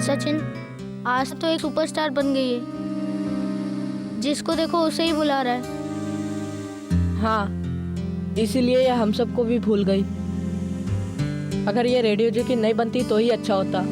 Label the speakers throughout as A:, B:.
A: सचिन, आज तो एक सुपरस्टार बन गई है, जिसको देखो उसे ही बुला रहा है।
B: हाँ, इसीलिए ये हम सबको भी भूल गई। अगर ये रेडियो जॉकी नहीं बनती तो ही अच्छा होता।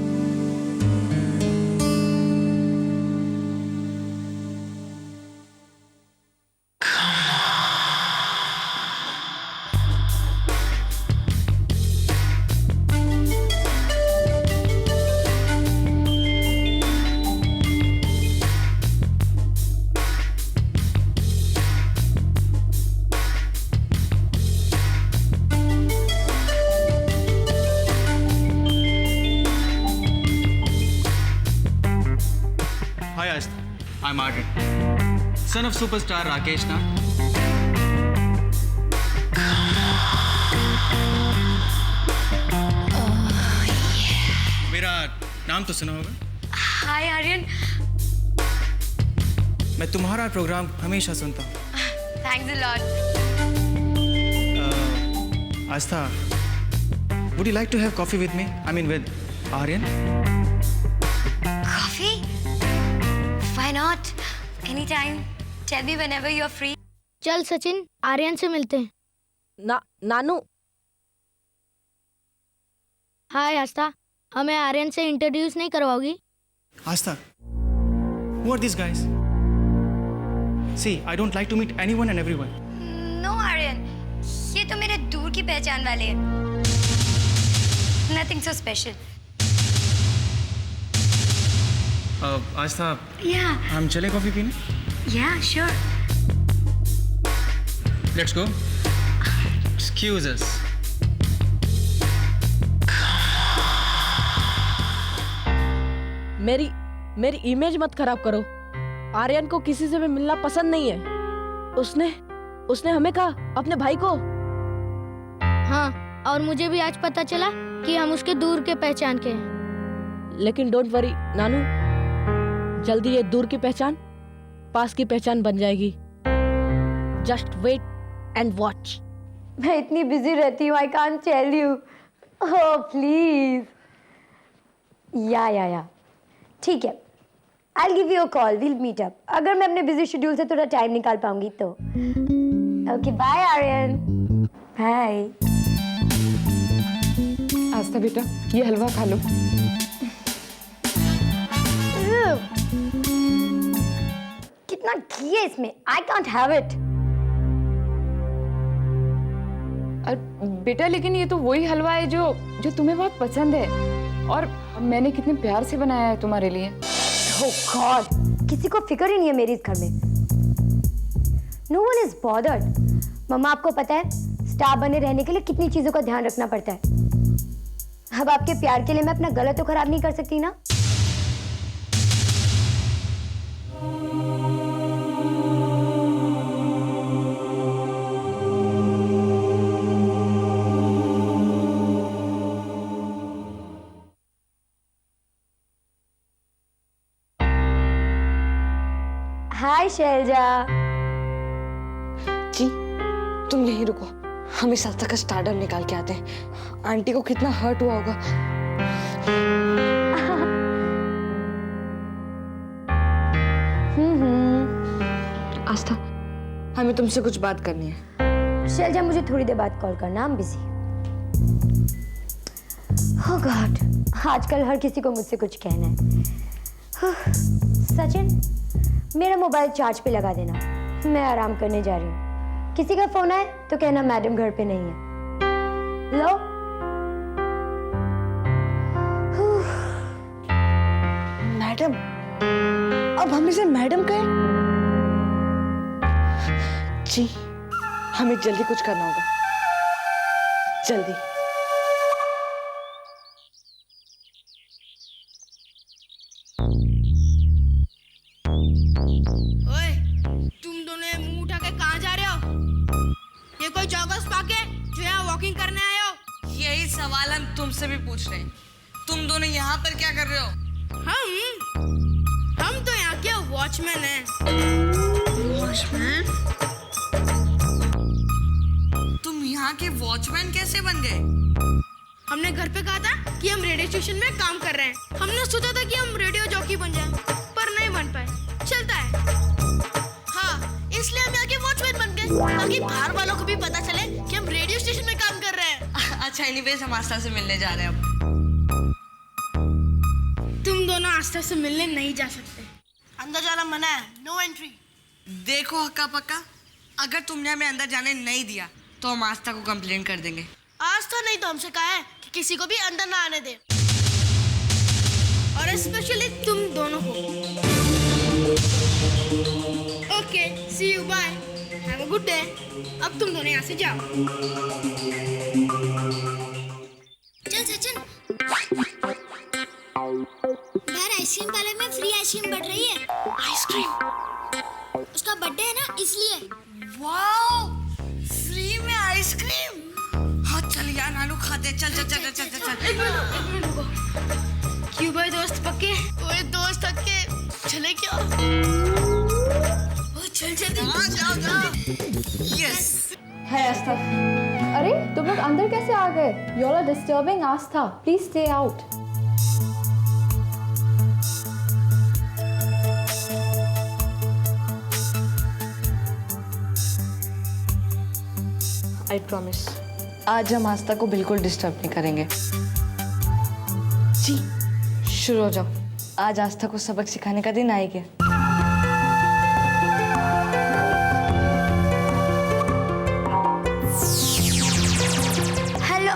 C: Hi Asta, I'm Arden, son of superstar Rakesh na. मेरा नाम तो सुना होगा।
D: हाय आर्यन।
C: मैं तुम्हारा प्रोग्राम हमेशा सुनता हूँ।
D: Thanks a lot.
C: Asta, would you like to have coffee with me? I mean with Aryan?
D: Coffee? Why not? Anytime. Tell me whenever you're free.
A: चल सचिन, आर्यन से मिलते हैं।
B: नानू।
A: हाय आस्था, हमें आर्यन से इंट्रोड्यूस नहीं करवाओगी?
C: Asta, who are these guys? See, I don't like to meet anyone and everyone.
D: No Aryan, ये तो मेरे दूर की पहचान वाले हैं। Nothing so special.
C: Asta,
D: Yeah.
C: हम चले कॉफी पीने?
D: Yeah, sure.
C: Let's go. Excuse us.
B: मेरी इमेज मत खराब करो। आर्यन को किसी से भी मिलना पसंद नहीं है। उसने हमें कहा, अपने भाई को।
A: हाँ, और मुझे भी आज पता चला कि हम उसके दूर के पहचान के हैं।
B: लेकिन डोंट वरी नानू, जल्दी ये दूर की पहचान पास की पहचान बन जाएगी। Just wait and watch.
D: मैं इतनी बिजी रहती हूँ, I can't tell you. Oh please. या ठीक है, I'll give you a call. We'll meet up. अगर मैं अपने बिजी शेड्यूल से थोड़ा टाइम निकाल पाऊंगी तो। Okay, bye Aryan. Bye.
E: आस्था बेटा, ये हलवा खा लो।
D: कितना घी है इसमें? I can't have it.
E: बेटा लेकिन ये तो वही हलवा है जो तुम्हें बहुत पसंद है, और मैंने कितने प्यार से बनाया है तुम्हारे लिए।
D: Oh God, किसी को फिक्र ही नहीं है मेरी इस घर में। No one is bothered. मम्मा, आपको पता है स्टार बने रहने के लिए कितनी चीजों का ध्यान रखना पड़ता है। अब आपके प्यार के लिए मैं अपना गला तो खराब नहीं कर सकती ना। हाय शैलजा।
F: जी, तुम यहीं रुको, हम इस हफ्ते का स्टार्टर निकाल के आते हैं। आंटी को कितना हर्ट हुआ होगा। आस्था, हमें तुमसे कुछ बात करनी है।
D: शैलजा, मुझे थोड़ी देर बाद कॉल करना, I'm busy. Oh God, आजकल हर किसी को मुझसे कुछ कहना है। सचिन, मेरा मोबाइल चार्ज पे लगा देना, मैं आराम करने जा रही हूँ। किसी का फोन आए तो कहना मैडम घर पे नहीं है। लो।
F: मैडम? अब हम इसे मैडम कहें? जी, हमें जल्दी कुछ करना होगा, जल्दी।
G: ओए, तुम दोनों मुंह उठा के कहाँ जा रहे हो? ये कोई जॉगर्स पार्क है जो यहाँ वॉकिंग करने आए हो?
H: यही सवाल हम तुमसे भी पूछ रहे हैं। तुम दोनों यहाँ पर क्या कर रहे हो?
G: हम तो यहाँ के वॉचमैन हैं।
H: वॉचमैन? तुम यहाँ के वॉचमैन कैसे बन गए?
G: हमने घर पे कहा था कि हम रेडियो स्टेशन में काम कर रहे हैं। हमने सोचा था कि हम रेडियो जॉकी बन जाएं, पर नहीं बन पाए। चलता है। हाँ, इसलिए हम यहाँ के वॉचमैन बन गए ताकि बाहर वालों को भी पता चले कि हम रेडियो स्टेशन में काम कर रहे हैं।
H: अच्छा एनीवेज हम आस्था से मिलने जा रहे हैं अब।
G: तुम दोनों आस्था से मिलने नहीं जा सकते। अंदर जाना मना है, नो एंट्री।
H: देखो हक्का पक्का, अगर तुमने हमें अंदर जाने नहीं दिया तो हम आस्था को कंप्लेंट कर देंगे।
G: आस्था नहीं तो हमसे कहा है कि किसी को भी अंदर ना आने दे, और स्पेशली तुम दोनों को। Okay, see you, bye, have a good day. अब तुम दोनों यहाँ से जाओ।
A: चल सचिन, बाहर आइसक्रीम पार्लर में फ्री आइसक्रीम बढ़ रही है। आइसक्रीम, उसका बर्थडे है ना, इसलिए।
H: वाओ, फ्री में आइसक्रीम। हाँ चल यार नानू खाते हैं। चल चल चल चल चल चल।
G: एक मिनट रुको। क्यों भाई दोस्त पक्के? ओए दोस्त पक्के, चले क्या? ओ चल जल्दी।
H: हाँ जाओ जाओ। यस।
E: है आस्था। अरे तुम लोग अंदर कैसे आ गए? You are disturbing Aastha, please stay out.
F: I promise, आज हम आस्था को बिल्कुल डिस्टर्ब नहीं करेंगे। जी, शुरू हो जाओ। आज आस्था को सबक सिखाने का दिन आएगा।
A: हेलो।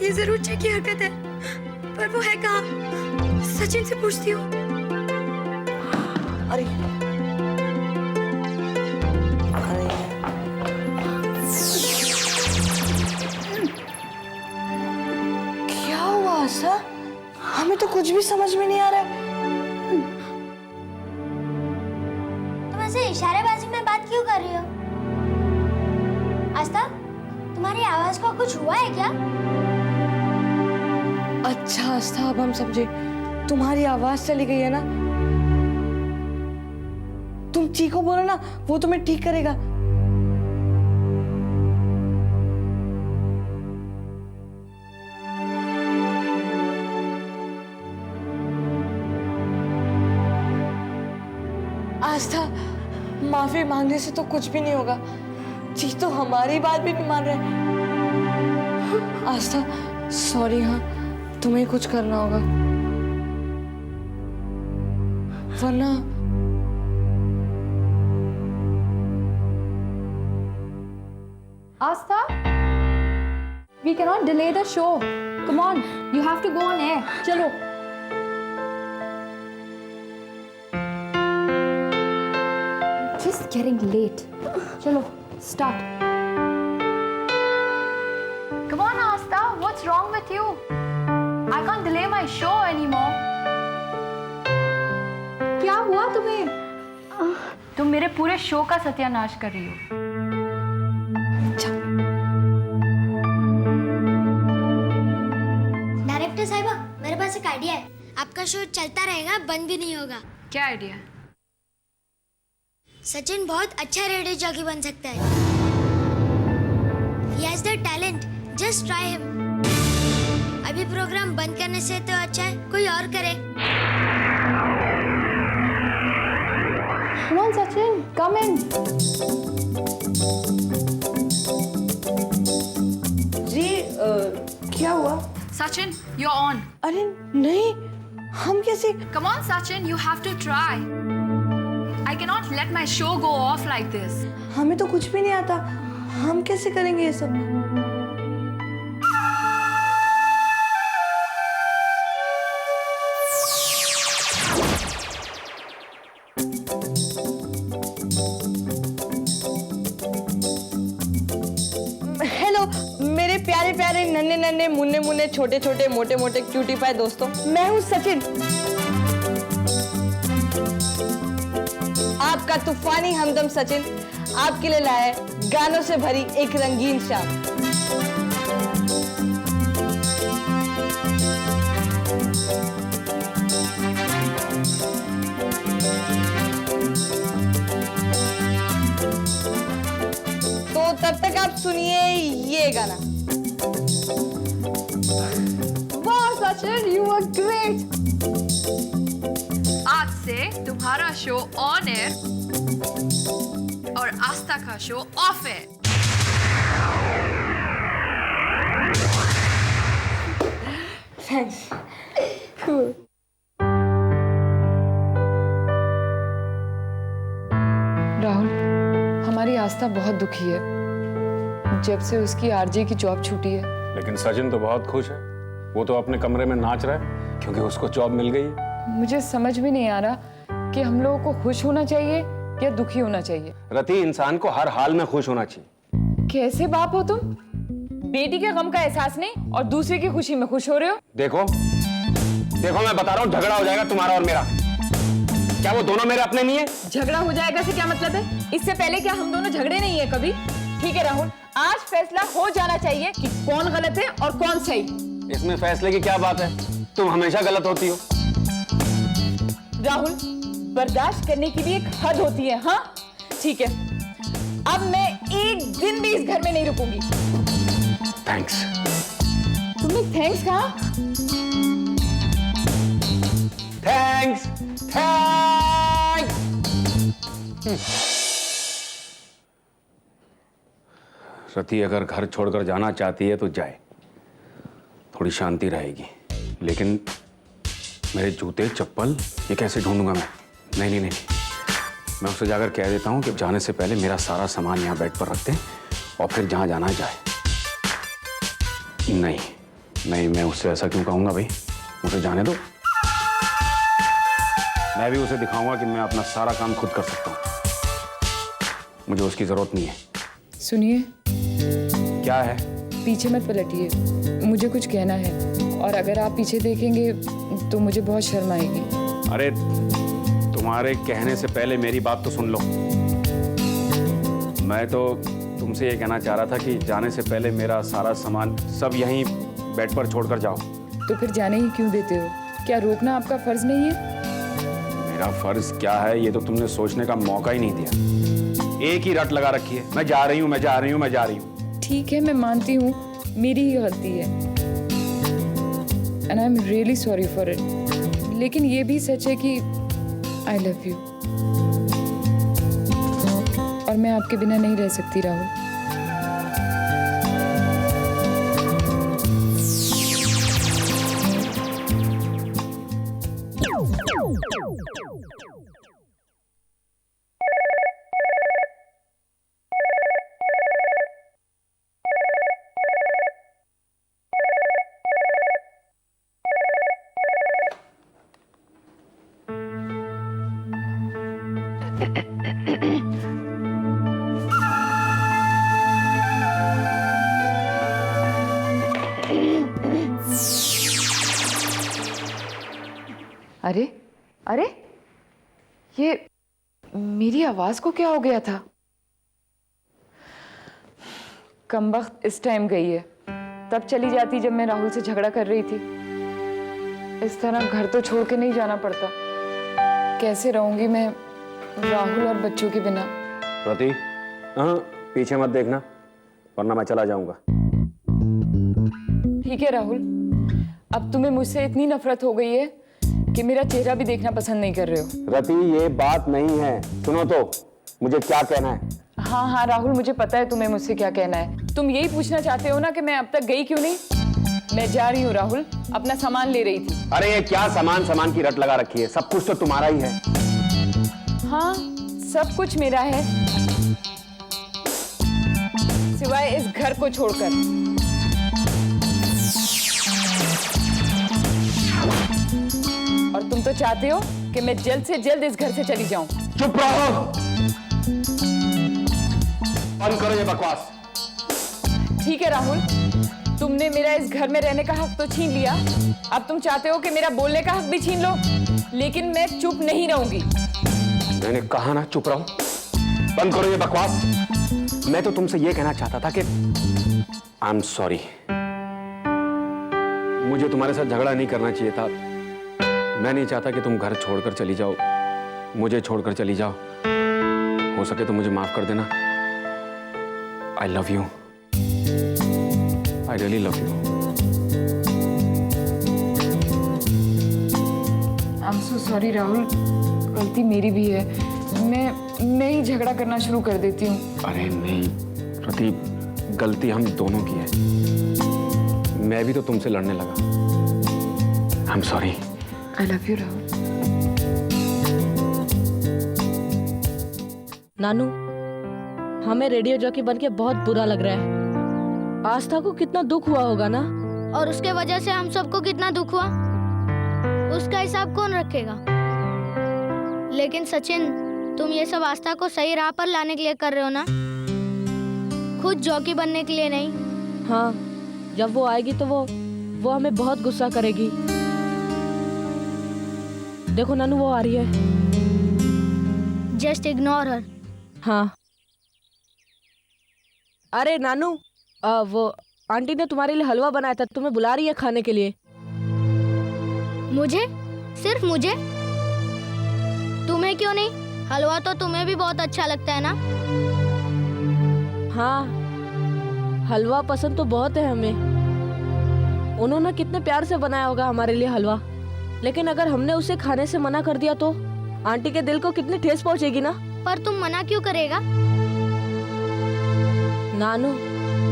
D: ये जरूर चेक की हरकत है, पर वो है कहाँ? सचिन से पूछती हूँ।
F: अरे अरे क्या हुआ आस्था? हमें तो कुछ भी समझ में नहीं आ रहा है।
A: तुम ऐसे इशारेबाजी में बात क्यों कर रही हो? आस्था, तुम्हारी आवाज को कुछ हुआ है क्या?
F: अच्छा आस्था, अब हम समझे। तुम्हारी आवाज चली गई है ना? तुम चीको बोलो ना, वो तुम्हें ठीक करेगा। आस्था, माफी मांगने से तो कुछ भी नहीं होगा। जी तो हमारी बात भी नहीं मान रहे। आस्था सॉरी, हाँ तुम्हें कुछ करना होगा, वरना
E: Astha, we cannot delay the show. Come on, you have to go on air. चलो। Just getting late. चलो, start. Come on, Astha, what's wrong with you? I can't delay my show anymore. क्या हुआ तुम्हें? तुम मेरे पूरे show का सत्यानाश कर रही हो।
A: डायरेक्टर साहिबा, मेरे पास एक आइडिया है। आपका शो चलता रहेगा, बंद भी नहीं होगा।
E: क्या आइडिया?
A: सचिन बहुत अच्छा रेडियो जॉकी बन सकता है। He has the talent. Just try him. अभी प्रोग्राम बंद करने से तो अच्छा है कोई और करे।
E: Come on, Sachin, come in.
F: जी क्या हुआ?
E: Sachin, you're on.
F: अरे नहीं, हम कैसे?
E: Come on, Sachin, you have to try. I cannot let my show go off like this.
F: हमें तो कुछ भी नहीं आता, हम कैसे करेंगे ये सब? हेलो मेरे प्यारे प्यारे नन्हे नन्हे मुन्ने मुन्ने छोटे छोटे मोटे मोटे क्यूटी पाए दोस्तों, मैं हूँ सचिन, आपका तूफानी हमदम सचिन आपके लिए लाया है गानों से भरी एक रंगीन शाम। अब सुनिए ये गाना। वाह सचिन, यू आर ग्रेट।
E: आज से तुम्हारा शो ऑन एयर और आस्था का show off air.
F: Thanks.
E: Rahul, हमारी आस्था बहुत दुखी है जब से उसकी आरजे की जॉब छूटी है।
I: लेकिन सचिन तो बहुत खुश है। वो तो अपने कमरे में नाच रहा है क्योंकि उसको जॉब मिल गई है।
E: मुझे समझ में नहीं आ रहा कि हम लोगों को खुश होना चाहिए या दुखी होना चाहिए।
I: रति, इंसान को हर हाल में खुश होना चाहिए।
E: कैसे बाप हो तुम? बेटी के गम का एहसास नहीं और दूसरे की खुशी में खुश हो रहे हो।
I: देखो देखो, मैं बता रहा हूँ, झगड़ा हो जाएगा तुम्हारा और मेरा। क्या वो दोनों मेरे अपने नहीं है?
E: झगड़ा हो जाएगा से क्या मतलब है? इससे पहले क्या हम दोनों झगड़े नहीं है कभी? ठीक है राहुल, आज फैसला हो जाना चाहिए कि कौन गलत है और कौन सही।
I: इसमें फैसले की क्या बात है? तुम हमेशा गलत होती हो।
E: राहुल, बर्दाश्त करने की भी एक हद होती है। हाँ ठीक है, अब मैं एक दिन भी इस घर में नहीं रुकूंगी।
I: थैंक्स।
E: तुमने थैंक्स कहा?
I: Thanks thanks. रति अगर घर छोड़कर जाना चाहती है तो जाए, थोड़ी शांति रहेगी। लेकिन मेरे जूते चप्पल ये कैसे ढूंढूंगा मैं? नहीं नहीं नहीं, मैं उससे जाकर कह देता हूँ कि जाने से पहले मेरा सारा सामान यहाँ बेड पर रख दे और फिर जहाँ जाना जाए। नहीं नहीं, मैं उससे ऐसा क्यों कहूँगा भाई? उसे जाने दो। मैं भी उसे दिखाऊंगा कि मैं अपना सारा काम खुद कर सकता हूँ। मुझे उसकी जरूरत नहीं है।
E: सुनिए,
I: क्या है?
E: पीछे मत पलटिए, मुझे कुछ कहना है और अगर आप पीछे देखेंगे तो मुझे बहुत शर्म आएगी।
I: अरे तुम्हारे कहने से पहले मेरी बात तो सुन लो। मैं तो तुमसे ये कहना चाह रहा था कि जाने से पहले मेरा सारा सामान सब यहीं बेड पर छोड़कर जाओ।
E: तो फिर जाने ही क्यों देते हो? क्या रोकना आपका फर्ज नहीं है?
I: मेरा फर्ज क्या है ये तो तुमने सोचने का मौका ही नहीं दिया। एक ही रट लगा रखी है, मैं जा रही हूँ, मैं जा रही हूँ, मैं जा रही हूँ।
E: ठीक है, मैं मानती हूँ मेरी ही गलती है and I am really sorry for it. लेकिन ये भी सच है कि आई लव यू और मैं आपके बिना नहीं रह सकती राहुल। अरे अरे, ये मेरी आवाज को क्या हो गया था? कमबख्त इस टाइम गई है, तब चली जाती जब मैं राहुल से झगड़ा कर रही थी। इस तरह घर तो छोड़ के नहीं जाना पड़ता। कैसे रहूंगी मैं राहुल और बच्चों के बिना?
I: रति, हाँ, पीछे मत देखना वरना मैं चला जाऊंगा।
E: ठीक है राहुल, अब तुम्हें मुझसे इतनी नफरत हो गई है कि मेरा चेहरा भी देखना पसंद नहीं कर रहे हो।
I: रति, ये बात नहीं है, सुनो तो मुझे क्या कहना है।
E: हाँ हाँ राहुल, मुझे पता है तुम्हें मुझसे क्या कहना है। तुम यही पूछना चाहते हो ना कि मैं अब तक गई क्यों नहीं? मैं जा रही हूँ राहुल, अपना सामान ले रही थी।
I: अरे ये क्या सामान की रट लगा रखी है? सब कुछ तो तुम्हारा ही है।
E: हाँ, सब कुछ मेरा है सिवाय इस घर को छोड़कर। और तुम तो चाहते हो कि मैं जल्द से जल्द इस घर से चली जाऊं।
I: चुप रहो, बंद करो ये बकवास।
E: ठीक है राहुल, तुमने मेरा इस घर में रहने का हक तो छीन लिया, अब तुम चाहते हो कि मेरा बोलने का हक भी छीन लो, लेकिन मैं चुप नहीं रहूंगी।
I: मैंने कहा ना चुप रहो, बंद करो ये बकवास। मैं तो तुमसे ये कहना चाहता था कि आई एम सॉरी। मुझे तुम्हारे साथ झगड़ा नहीं करना चाहिए था। मैं नहीं चाहता कि तुम घर छोड़कर चली जाओ, मुझे छोड़कर चली जाओ। हो सके तो मुझे माफ कर देना। आई love you, I really love you.
E: I am so sorry Rahul, गलती मेरी भी है। मैं ही झगड़ा करना शुरू कर देती हूँ।
I: अरे नहीं रति, गलती हम दोनों की है। मैं भी तो तुमसे लड़ने लगा। I am sorry.
E: I love you Rahul.
B: Nanu, हमें रेडियो जॉकी बनके बहुत बुरा लग रहा है। आस्था को कितना दुख हुआ होगा ना।
A: और उसके वजह से हम सबको कितना दुख हुआ, उसका हिसाब कौन रखेगा। लेकिन सचिन, तुम ये सब आस्था को सही राह पर लाने के लिए कर रहे हो ना, खुद जॉकी बनने के लिए नहीं।
B: हाँ, जब वो आएगी तो वो हमें बहुत गुस्सा करेगी। देखो नानू, वो आ रही है।
A: Just ignore her.
B: हाँ। अरे नानू, वो आंटी ने तुम्हारे लिए हलवा बनाया था, तुम्हें बुला रही है खाने के लिए।
A: मुझे? सिर्फ मुझे? तुम्हें क्यों नहीं? हलवा तो तुम्हें भी बहुत अच्छा लगता है ना।
B: हाँ, हलवा पसंद तो बहुत है हमें। उन्होंने कितने प्यार से बनाया होगा हमारे लिए हलवा। लेकिन अगर हमने उसे खाने से मना कर दिया तो आंटी के दिल को कितनी ठेस पहुंचेगी ना।
A: पर तुम मना क्यों करेगा?
B: नानू,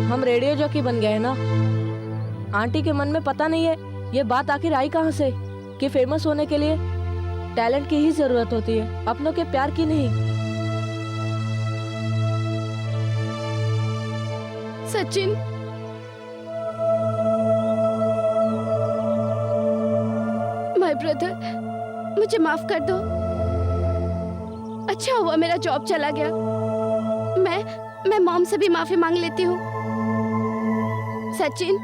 B: हम रेडियो जॉकी बन गए ना। आंटी के मन में पता नहीं है ये बात आखिर आई कहाँ से कि फेमस होने के लिए टैलेंट की ही जरूरत होती है, अपनों के प्यार की नहीं।
J: सचिन, माय ब्रदर, मुझे माफ कर दो। अच्छा हुआ मेरा जॉब चला गया। मैं मॉम से भी माफी मांग लेती हूँ। सचिन,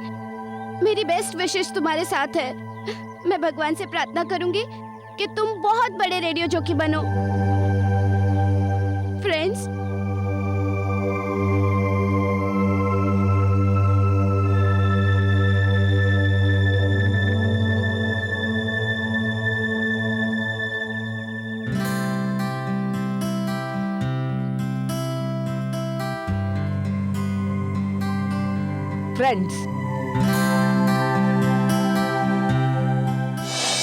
J: मेरी बेस्ट विशेष तुम्हारे साथ है। मैं भगवान से प्रार्थना करूंगी कि तुम बहुत बड़े रेडियो जॉकी बनो। Friends,
B: friends.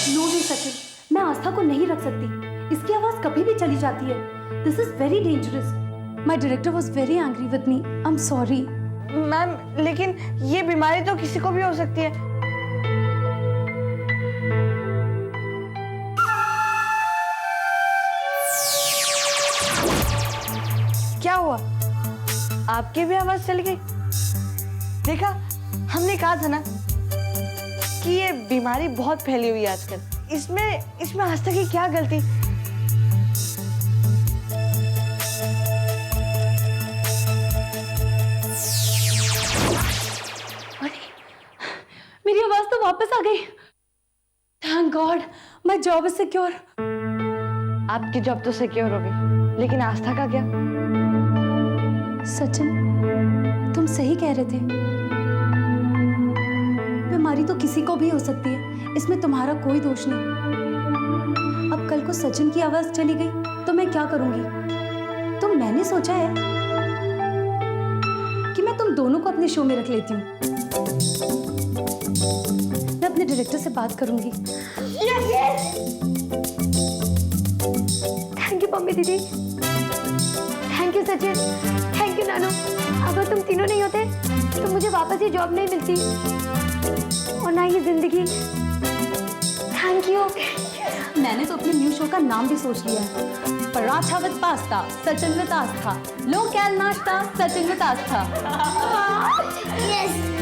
D: नो वे सचिन, मैं आस्था को नहीं रख सकती। इसकी आवाज कभी भी चली जाती है। This is very dangerous. My director was very angry with me. I am sorry.
F: Ma'am, लेकिन ये बीमारी तो किसी को भी हो सकती है। क्या हुआ? आपकी भी आवाज चली गई? देखा, हमने कहा था ना कि ये बीमारी बहुत फैली हुई है आजकल। इसमें आस्था की क्या गलती?
D: अरे, मेरी आवाज तो वापस आ गई। Thank God, my job is secure.
F: आपकी जॉब तो सिक्योर हो गई, लेकिन आस्था का क्या?
D: सचिन, तुम सही कह रहे थे। बीमारी तो किसी को भी हो सकती है, इसमें तुम्हारा कोई दोष नहीं। अब कल को सचिन की आवाज चली गई तो मैं क्या करूंगी? तो मैंने सोचा है कि मैं तुम दोनों को अपने शो में रख लेती हूँ। मैं अपने डायरेक्टर से बात करूंगी। थैंक यू मम्मी दीदी, thank you Sachin, thank you Nanu. अगर तुम तीनों नहीं होते तो मुझे वापस ये जॉब नहीं मिलती और ना ये जिंदगी। Thank you. मैंने तो अपने न्यू शो का नाम भी सोच लिया है, paratha with pasta, Sachin with Aastha. Local नाश्ता, सचिन विद आस्था।
A: यस।